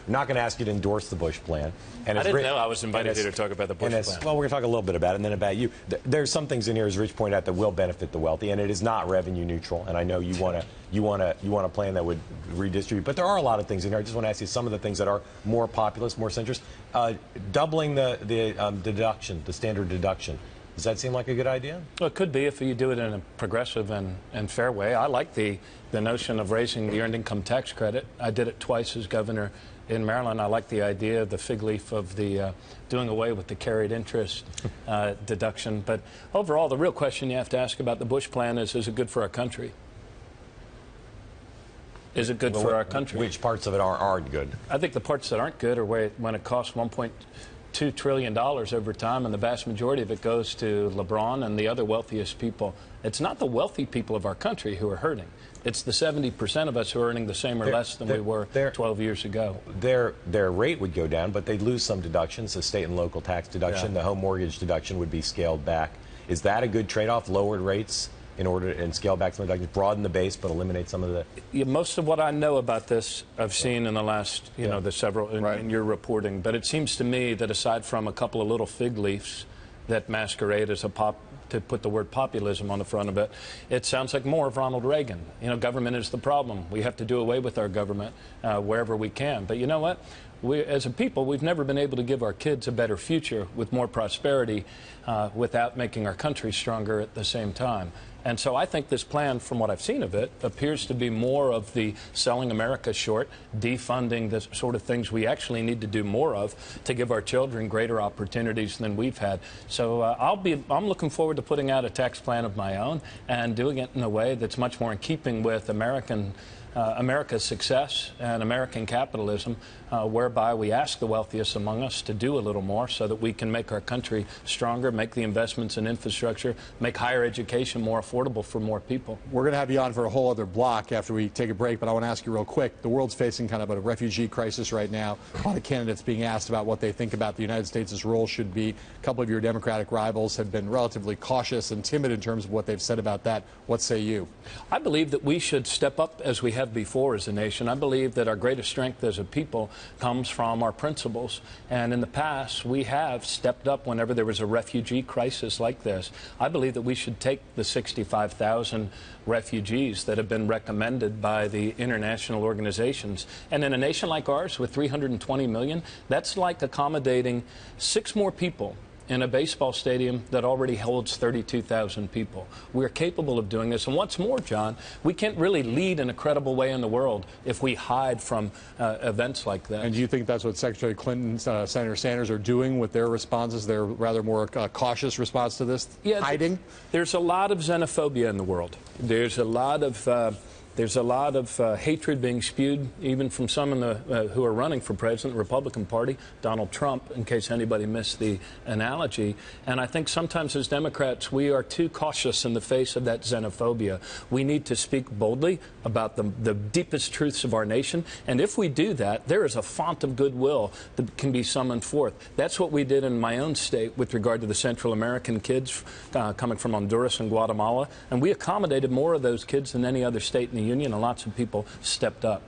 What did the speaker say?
I'm not going to ask you to endorse the Bush plan. And I didn't know I was invited here to talk about the Bush plan. Well, we're going to talk a little bit about it and then about you. There's some things in here, as Rich pointed out, that will benefit the wealthy, and it is not revenue neutral. And I know you want a plan that would redistribute, but there are a lot of things in here. I just want to ask you some of the things that are more populist, more centrist. Doubling the deduction, the standard deduction. Does that seem like a good idea? Well, it could be if you do it in a progressive and fair way. I like the notion of raising the earned income tax credit. I did it twice as governor in Maryland. I like the idea of the fig leaf of the doing away with the carried interest deduction. But overall, the real question you have to ask about the Bush plan is it good for our country? Is it good for our country? Which parts of it aren't good? I think the parts that aren't good are when it costs $1.2 trillion over time, and the vast majority of it goes to LeBron and the other wealthiest people. It's not the wealthy people of our country who are hurting. It's the 70% of us who are earning the same or less than we were 12 years ago. Their rate would go down, but they'd lose some deductions. The state and local tax deduction, the home mortgage deduction would be scaled back. Is that a good trade-off, lowered rates and scale back some deductions, broaden the base, but eliminate some of the... Yeah, most of what I know about this, I've seen in the last, the several, in your reporting. But it seems to me that aside from a couple of little fig leaves that masquerade as to put the word populism on the front of it, it sounds like more of Ronald Reagan. Government is the problem. We have to do away with our government wherever we can. But you know what? As a people, we've never been able to give our kids a better future with more prosperity without making our country stronger at the same time. And so I think this plan, from what I've seen of it, appears to be more of the selling America short, defunding the sort of things we actually need to do more of to give our children greater opportunities than we've had. So I'm looking forward to putting out a tax plan of my own and doing it in a way that's much more in keeping with America's success and American capitalism, whereby we ask the wealthiest among us to do a little more so that we can make our country stronger, make the investments in infrastructure, make higher education more affordable for more people. We're going to have you on for a whole other block after we take a break, but I want to ask you real quick. The world's facing kind of a refugee crisis right now. A lot of candidates being asked about what they think about the United States' role should be. A couple of your Democratic rivals have been relatively cautious and timid in terms of what they've said about that. What say you? I believe that we should step up as we have before as a nation. I believe that our greatest strength as a people comes from our principles. And in the past, we have stepped up whenever there was a refugee crisis like this. I believe that we should take the 65,000 refugees that have been recommended by the international organizations. And in a nation like ours with 320 million, that's like accommodating 6 more people in a baseball stadium that already holds 32,000 people. We're capable of doing this. And what's more, John, we can't really lead in a credible way in the world if we hide from events like that. And do you think that's what Secretary Clinton, Senator Sanders are doing with their responses, their rather more cautious response to this? Yeah, hiding? There's a lot of xenophobia in the world. There's a lot of hatred being spewed, even from some in who are running for president, the Republican Party, Donald Trump, in case anybody missed the analogy. And I think sometimes as Democrats, we are too cautious in the face of that xenophobia. We need to speak boldly about the deepest truths of our nation. And if we do that, there is a font of goodwill that can be summoned forth. That's what we did in my own state with regard to the Central American kids coming from Honduras and Guatemala. And we accommodated more of those kids than any other state in the Union, and lots of people stepped up.